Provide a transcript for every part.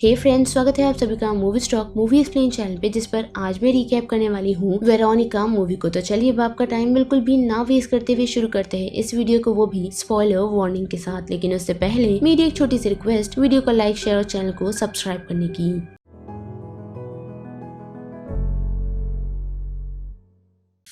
हे friends, स्वागत है आप सभी का movie stock movie explain channel पे, जिस पर आज मैं रिकैप करने वाली हूँ वेरोनिका मूवी को। तो चलिए अब आपका टाइम बिल्कुल भी ना वेस्ट करते हुए शुरू करते हैं इस वीडियो को, वो भी स्पॉइलर वार्निंग के साथ। लेकिन उससे पहले मेरी एक छोटी सी रिक्वेस्ट, वीडियो को लाइक, शेयर और चैनल को सब्सक्राइब करने की।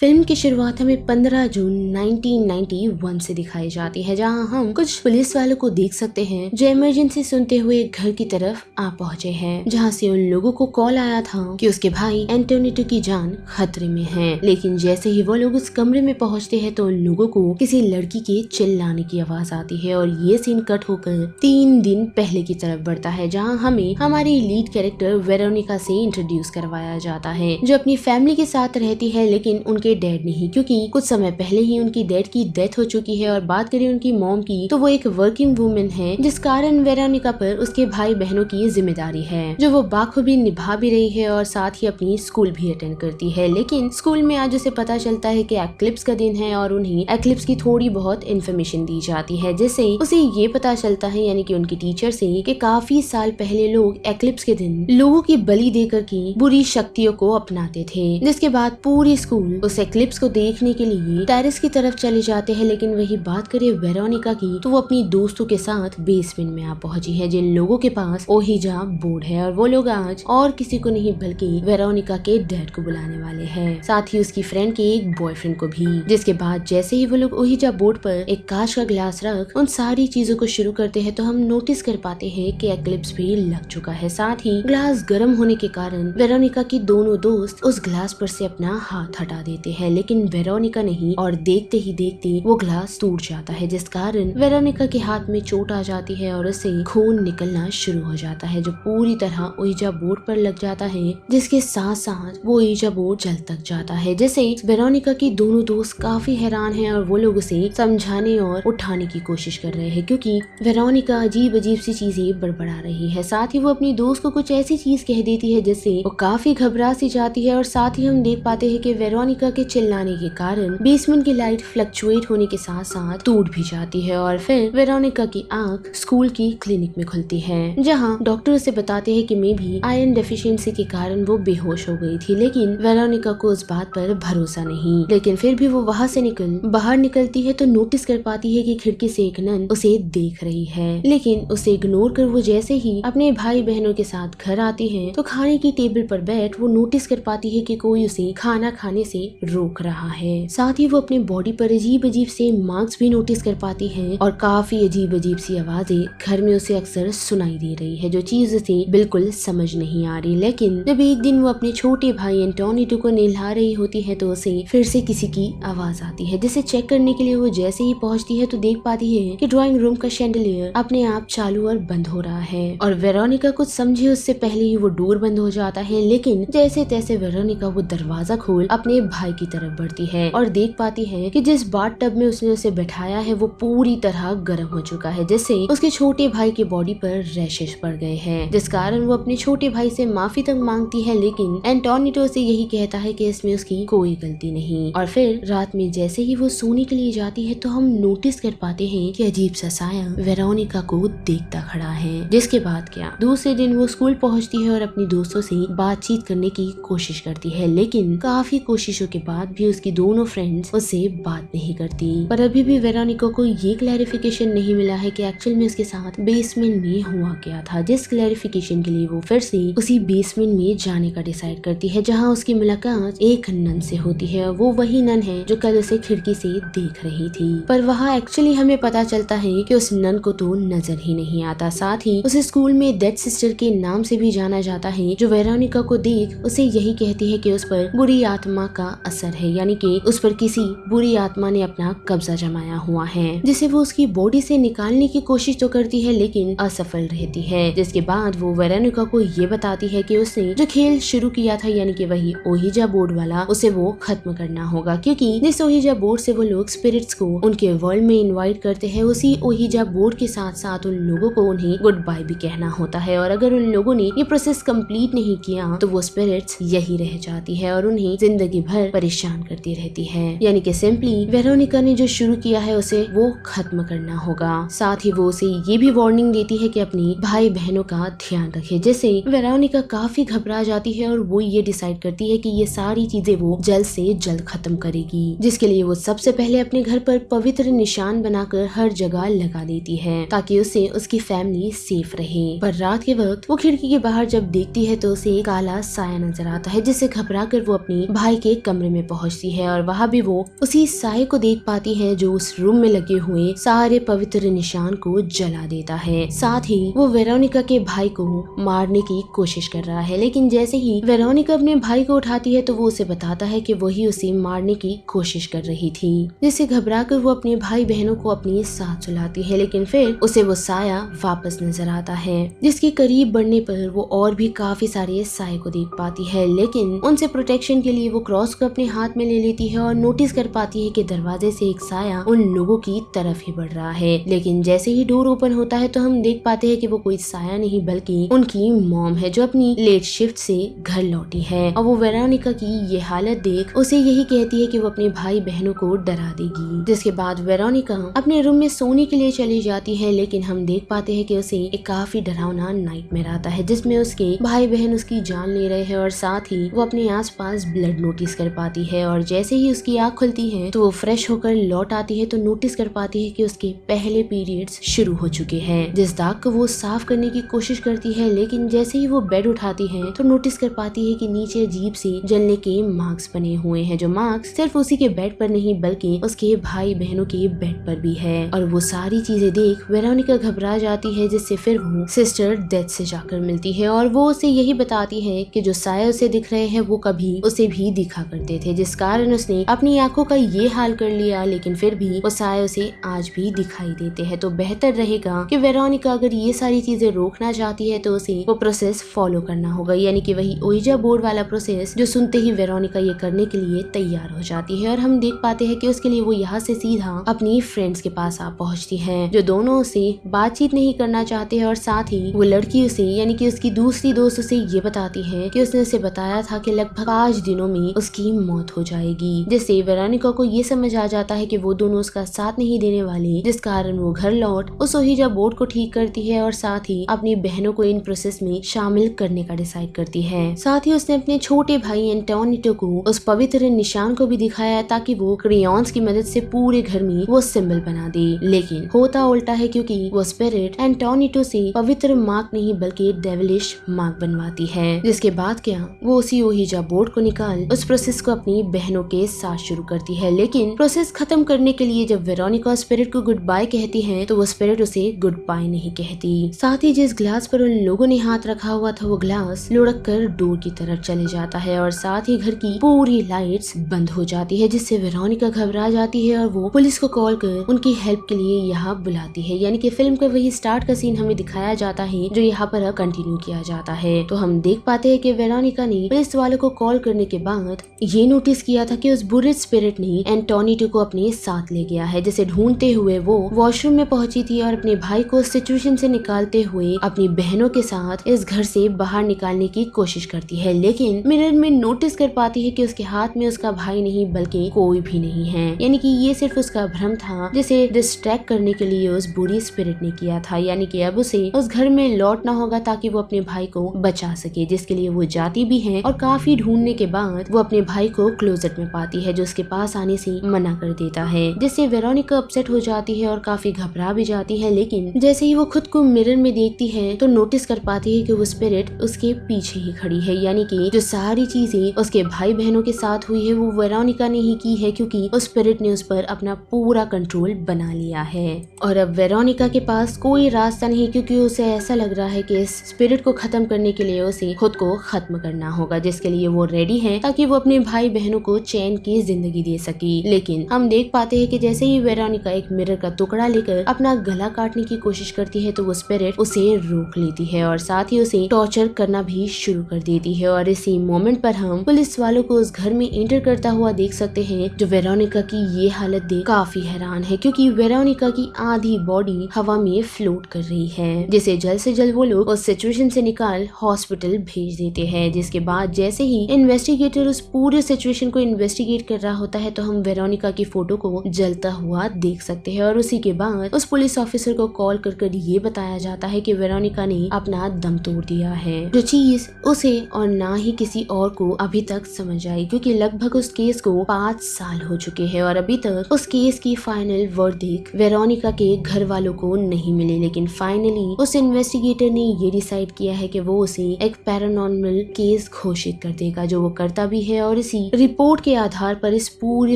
फिल्म की शुरुआत हमें 15 जून 1991 से दिखाई जाती है, जहां हम कुछ पुलिस वालों को देख सकते हैं जो इमरजेंसी सुनते हुए घर की तरफ आ पहुंचे हैं, जहां से उन लोगों को कॉल आया था कि उसके भाई एंटोनियो की जान खतरे में है। लेकिन जैसे ही वो लोग उस कमरे में पहुंचते हैं तो उन लोगों को किसी लड़की के चिल्लाने की आवाज आती है और ये सीन कट होकर 3 दिन पहले की तरफ बढ़ता है, जहाँ हमें हमारी लीड कैरेक्टर वेरोनिका से इंट्रोड्यूस करवाया जाता है, जो अपनी फैमिली के साथ रहती है, लेकिन उनके डैड नहीं, क्योंकि कुछ समय पहले ही उनकी डैड की डेथ हो चुकी है। और बात करें उनकी मॉम की, तो वो एक वर्किंग वुमेन है, जिस कारण वेरोनिका पर उसके भाई बहनों की जिम्मेदारी है, जो वो बाखूबी निभा भी रही है और साथ ही अपनी स्कूल भी अटेंड करती है। लेकिन स्कूल में आज उसे पता चलता है कि एक्लिप्स का दिन है और उन्हें एक्लिप्स की थोड़ी बहुत इन्फॉर्मेशन दी जाती है, जिससे उसे ये पता चलता है, यानी कि उनकी टीचर से, कि काफी साल पहले लोग एक्लिप्स के दिन लोगों की बलि देकर की बुरी शक्तियों को अपनाते थे। जिसके बाद पूरी स्कूल उस एक्लिप्स को देखने के लिए टेरेस की तरफ चले जाते हैं। लेकिन वही बात करें वेरोनिका की, तो वो अपनी दोस्तों के साथ बेसमेंट में आ पहुंची है, जिन लोगों के पास ओहिजा बोर्ड है, और वो लोग आज और किसी को नहीं बल्कि वेरोनिका के डैड को बुलाने वाले हैं, साथ ही उसकी फ्रेंड के एक बॉयफ्रेंड को भी। जिसके बाद जैसे ही वो लोग ओहिजा बोर्ड पर एक कांच का ग्लास रख उन सारी चीजों को शुरू करते हैं, तो हम नोटिस कर पाते हैं कि एक्लिप्स भी लग चुका है। साथ ही ग्लास गर्म होने के कारण वेरोनिका की दोनों दोस्त उस ग्लास पर से अपना हाथ हटा देते हैं, लेकिन वेरोनिका नहीं, और देखते ही देखते वो ग्लास टूट जाता है, जिस कारण वेरोनिका के हाथ में चोट आ जाती है और उससे खून निकलना शुरू हो जाता है, जो पूरी तरह ओहिजा बोर्ड पर लग जाता है, जिसके साथ साथ वो ओहिजा बोर्ड जल तक जाता है। जैसे वेरोनिका की दोनों दोस्त काफी हैरान हैं और वो लोग उसे समझाने और उठाने की कोशिश कर रहे हैं, क्योंकि वेरोनिका अजीब अजीब सी चीजें बड़बड़ा रही है। साथ ही वो अपनी दोस्त को कुछ ऐसी चीज कह देती है जिससे वो काफी घबरा सी जाती है। और साथ ही हम देख पाते हैं कि वेरोनिका के चिल्लाने के कारण बेसमेंट की लाइट फ्लक्चुएट होने के साथ साथ टूट भी जाती है, और फिर वेरोनिका की आंख स्कूल की क्लिनिक में खुलती है, जहां डॉक्टर उसे बताते हैं कि मे भी आयरन डेफिशिएंसी के कारण वो बेहोश हो गई थी। लेकिन वेरोनिका को उस बात पर भरोसा नहीं, लेकिन फिर भी वो वहां से बाहर निकलती है तो नोटिस कर पाती है कि खिड़की से एक नन उसे देख रही है। लेकिन उसे इग्नोर कर वो जैसे ही अपने भाई बहनों के साथ घर आती है, तो खाने की टेबल पर बैठ वो नोटिस कर पाती है कि कोई उसे खाना खाने से रोक रहा है। साथ ही वो अपने बॉडी पर अजीब अजीब से मार्क्स भी नोटिस कर पाती है, और काफी अजीब अजीब सी आवाजें घर में उसे अक्सर सुनाई दे रही है, जो चीज उसे बिल्कुल समझ नहीं आ रही। लेकिन जब एक दिन वो अपने छोटे भाई एंटोनियो को नहला रही होती है, तो उसे फिर से किसी की आवाज आती है, जिसे चेक करने के लिए वो जैसे ही पहुंचती है तो देख पाती है कि ड्राइंग रूम का शैंडलियर अपने आप चालू और बंद हो रहा है। और वेरोनिका कुछ समझे उससे पहले ही वो डोर बंद हो जाता है। लेकिन जैसे तैसे वेरोनिका वो दरवाजा खोल अपने भाई की तरफ बढ़ती है और देख पाती है कि जिस बाथ टब में उसने उसे बैठाया है वो पूरी तरह गर्म हो चुका है, जिससे उसके छोटे भाई की बॉडी पर रैशेस पड़ गए हैं, जिस कारण वो अपने छोटे भाई से माफी तक मांगती है। लेकिन एंटोनियो से यही कहता है कि इसमें उसकी कोई गलती नहीं। और फिर रात में जैसे ही वो सोने के लिए जाती है, तो हम नोटिस कर पाते हैं कि अजीब सा साया वेरोनिका को देखता खड़ा है। जिसके बाद क्या, दूसरे दिन वो स्कूल पहुंचती है और अपनी दोस्तों से बातचीत करने की कोशिश करती है, लेकिन काफी कोशिशों के बाद भी उसकी दोनों फ्रेंड्स उससे बात नहीं करती। पर अभी भी वेरोनिका को ये क्लैरिफिकेशन नहीं मिला है कि एक्चुअल में उसके साथ बेसमेंट में हुआ क्या था, जिस क्लैरिफिकेशन के लिए वो फिर से उसी बेसमेंट में जाने का डिसाइड करती है, जहाँ उसकी मुलाकात एक नन से होती है। वो वही नन है जो कल उसे खिड़की से देख रही थी, पर वहाँ एक्चुअली हमें पता चलता है कि उस नन को तो नजर ही नहीं आता। साथ ही उसे स्कूल में डेड सिस्टर के नाम से भी जाना जाता है, जो वेरोनिका को देख उसे यही कहती है कि उस पर बुरी आत्मा का असर है, यानी कि उस पर किसी बुरी आत्मा ने अपना कब्जा जमाया हुआ है, जिसे वो उसकी बॉडी से निकालने की कोशिश तो करती है लेकिन असफल रहती है। जिसके बाद वो वेरोनिका को ये बताती है कि उसने जो खेल शुरू किया था, यानी कि वही ओहिजा बोर्ड वाला, उसे वो खत्म करना होगा, क्योंकि जिस ओहिजा बोर्ड से वो लोग स्पिरिट्स को उनके वर्ल्ड में इनवाइट करते हैं, उसी ओहिजा बोर्ड के साथ साथ उन लोगों को उन्हें गुड बाय भी कहना होता है। और अगर उन लोगों ने ये प्रोसेस कंप्लीट नहीं किया तो वो स्पिरिट्स यही रह जाती है और उन्हें जिंदगी भर परेशान करती रहती है। यानी कि सिंपली वेरोनिका ने जो शुरू किया है उसे वो खत्म करना होगा। साथ ही वो उसे ये भी वार्निंग देती है कि अपनी भाई बहनों का ध्यान रखे, जिससे वेरोनिका काफी घबरा जाती है और वो ये डिसाइड करती है कि ये सारी चीजें वो जल्द से जल्द खत्म करेगी, जिसके लिए वो सबसे पहले अपने घर पर पवित्र निशान बनाकर हर जगह लगा देती है ताकि उससे उसकी फैमिली सेफ रहे। पर रात के वक्त वो खिड़की के बाहर जब देखती है तो उसे काला साया नजर आता है, जिससे घबराकर वो अपने भाई के कमरे में पहुंचती है और वहाँ भी वो उसी साये को देख पाती है जो उस रूम में लगे हुए सारे पवित्र निशान को जला देता है। साथ ही वो वेरोनिका के भाई को मारने की कोशिश कर रहा है, लेकिन जैसे ही वेरोनिका अपने भाई को उठाती है तो वो उसे बताता है कि वही उसे मारने की कोशिश कर रही थी, जिससे घबराकर वो अपने भाई बहनों को अपने साथ सुलाती है। लेकिन फिर उसे वो साया वापस नजर आता है, जिसके करीब बढ़ने पर वो और भी काफी सारे साये को देख पाती है, लेकिन उनसे प्रोटेक्शन के लिए वो क्रॉस को अपने हाथ में ले लेती है और नोटिस कर पाती है कि दरवाजे से एक साया उन लोगों की तरफ ही बढ़ रहा है। लेकिन जैसे ही डोर ओपन होता है तो हम देख पाते हैं कि वो कोई साया नहीं बल्कि उनकी मॉम है, जो अपनी लेट शिफ्ट से घर लौटी है और वो वेरोनिका की ये हालत देख उसे यही कहती है कि वो अपने भाई बहनों को डरा देगी। जिसके बाद वेरोनिका अपने रूम में सोने के लिए चली जाती है, लेकिन हम देख पाते हैं कि उसे एक काफी डरावना नाइटमेयर आता है, जिसमें उसके भाई बहन उसकी जान ले रहे हैं और साथ ही वो अपने आसपास ब्लड नोटिस कर पाती है। और जैसे ही उसकी आँख खुलती है तो वो फ्रेश होकर लौट आती है तो नोटिस कर पाती है कि उसके पहले पीरियड्स शुरू हो चुके हैं, जिस दाग को वो साफ करने की कोशिश करती है। लेकिन जैसे ही वो बेड उठाती है तो नोटिस कर पाती है कि नीचे अजीब से जलने के मार्क्स बने हुए हैं, जो मार्क्स सिर्फ उसी के बेड पर नहीं बल्कि उसके भाई बहनों के बेड पर भी है। और वो सारी चीजें देख वेरोनिका घबरा जाती है, जिससे फिर वो सिस्टर डेथ से जाकर मिलती है और वो उसे यही बताती है कि जो साया उसे दिख रहे हैं वो कभी उसे भी दिखा करते थे, जिस कारण उसने अपनी आंखों का ये हाल कर लिया, लेकिन फिर भी वो साया उसे आज भी दिखाई देते हैं। तो बेहतर रहेगा कि वेरोनिका अगर ये सारी चीजें रोकना चाहती है तो उसे वो प्रोसेस फॉलो करना होगा, यानी कि वही ओइजा बोर्ड वाला प्रोसेस जो सुनते ही वेरोनिका ये करने के लिए तैयार हो जाती है। और हम देख पाते हैं कि उसके लिए वो यहाँ से सीधा अपनी फ्रेंड्स के पास आ पहुंचती है, जो दोनों उसे बातचीत नहीं करना चाहते हैं। और साथ ही वो लड़की उसे यानी कि उसकी दूसरी दोस्त उसे ये बताती है कि उसने उसे बताया था कि लगभग 5 दिनों में उसकी मौत हो जाएगी, जिससे वेरोनिका को ये समझ आ जाता है कि वो दोनों उसका साथ नहीं देने वाले, जिस कारण वो घर लौट उस ओहिजा बोर्ड को ठीक करती है और साथ ही अपनी बहनों को इन प्रोसेस में शामिल करने का डिसाइड करती है। साथ ही उसने अपने छोटे भाई एंटोनिटो को उस पवित्र निशान को भी दिखाया ताकि वो क्रेयॉन्स की मदद से पूरे घर में वो सिंबल बना दे। लेकिन होता उल्टा है, क्योंकि वो स्पिरिट एंटोनिटो से पवित्र मार्क नहीं बल्कि डेविलिश मार्क बनवाती है। जिसके बाद क्या वो उसी ओहिजा बोर्ड को निकाल उस प्रोसेस को अपनी बहनों के साथ शुरू करती है। लेकिन प्रोसेस खत्म करने के लिए जब वेरोनिका स्पिरिट को गुड बाय कहती है तो वो स्पिरिट उसे गुड बाय नहीं कहती। साथ ही जिस ग्लास पर उन लोगों ने हाथ रखा हुआ था वो ग्लास लुढ़क कर डोर की तरफ चले जाता है और साथ ही घर की पूरी लाइट्स बंद हो जाती है, जिससे वेरोनिका घबरा जाती है और वो पुलिस को कॉल कर उनकी हेल्प के लिए यहाँ बुलाती है। यानी कि फिल्म का वही स्टार्ट का सीन हमें दिखाया जाता है जो यहाँ पर कंटिन्यू किया जाता है। तो हम देख पाते हैं कि वेरोनिका ने पुलिस वालों को कॉल करने के बाद ये नोटिस किया था कि उस बुरे स्पिरिट ने एंटोनिटो को अपने साथ ले गया है, जिसे ढूंढते हुए वो वॉशरूम में पहुंची थी और अपने भाई को सिचुएशन से निकालते हुए अपनी बहनों के साथ इस घर से बाहर निकालने की कोशिश करती है। लेकिन मिरर में नोटिस कर पाती है कि उसके हाथ में उसका भाई नहीं बल्कि कोई भी नहीं है, यानी कि ये सिर्फ उसका भ्रम था जिसे डिस्ट्रैक्ट करने के लिए उस बुरी स्पिरिट ने किया था। यानी कि अब उसे उस घर में लौटना होगा ताकि वो अपने भाई को बचा सके, जिसके लिए वो जाती भी है और काफी ढूंढने के बाद वो अपने भाई को क्लोजेट में पाती है जो उसके पास आने से मना कर देता है, जिससे वेरोनिका अपसेट हो जाती है और काफी घबरा भी जाती है। लेकिन जैसे ही वो खुद को मिरर में देखती है तो नोटिस कर पाती है कि वो स्पिरिट उसके पीछे ही खड़ी है, यानी कि जो सारी चीजें उसके भाई बहनों के साथ हुई है वो वेरोनिका ने ही की है, क्योंकि उस स्पिरिट ने उस पर अपना पूरा कंट्रोल बना लिया है। और अब वेरोनिका के पास कोई रास्ता नहीं, क्योंकि उसे ऐसा लग रहा है कि इस स्पिरिट को खत्म करने के लिए उसे खुद को खत्म करना होगा, जिसके लिए वो रेडी है ताकि वो अपने भाई बहनों को चैन की जिंदगी दे सके। लेकिन हम देख पाते हैं कि जैसे ही वेरोनिका एक मिरर का टुकड़ा लेकर अपना गला काटने की कोशिश करती है तो वो स्पिरिट उसे रोक लेती है और साथ ही उसे टॉर्चर करना भी शुरू कर देती है। और इसी मोमेंट पर हम पुलिस वालों को उस घर में एंटर करता हुआ देख सकते हैं, जो वेरोनिका की ये हालत देख काफी हैरान है, क्योंकि वेरोनिका की आधी बॉडी हवा में फ्लोट कर रही है, जिसे जल्द से जल्द वो लोग उस सिचुएशन से निकाल हॉस्पिटल भेज देते हैं। जिसके बाद जैसे ही इन्वेस्टिगेटर उस पूरे सिचुएशन को इन्वेस्टिगेट कर रहा होता है तो हम वेरोनिका की फोटो को जलता हुआ देख सकते हैं और उसी के बाद उस पुलिस ऑफिसर को कॉल कर ये बताया जाता है कि वेरोनिका ने अपना दम तोड़ दिया है, जो चीज उसे और ना ही किसी और को अभी तक समझ आई, क्योंकि लगभग उस केस को 5 साल हो चुके हैं और अभी तक उस केस की फाइनल वर्डिक्ट वेरोनिका के घर वालों को नहीं मिले। लेकिन फाइनली उस इन्वेस्टिगेटर ने ये डिसाइड किया है कि वो उसे एक पैरानॉर्मल केस घोषित कर देगा, जो वो करता भी है और इसी रिपोर्ट के आधार पर इस पूरी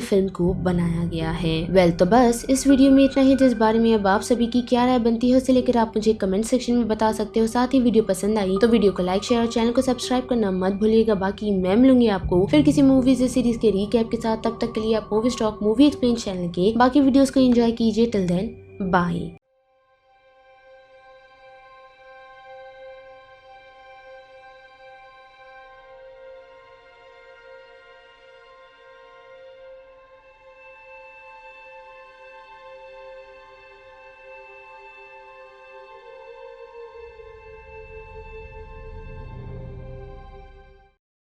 फिल्म को बनाया गया है। तो बस इस वीडियो में इतना ही। इस बारे में अब आप सभी की क्या राय बनती है उसे लेकर आप मुझे कमेंट सेक्शन में बता सकते हो। साथ ही वीडियो पसंद आई तो वीडियो को लाइक शेयर और चैनल को सब्सक्राइब करना मत भूलिएगा। बाकी मैं मिलूंगी आपको फिर किसी मूवीज या सीरीज के रीकैप के साथ। तब तक के लिए आप movie stock movie explain channel के बाकी वीडियोस को एंजॉय कीजिए। Till then bye.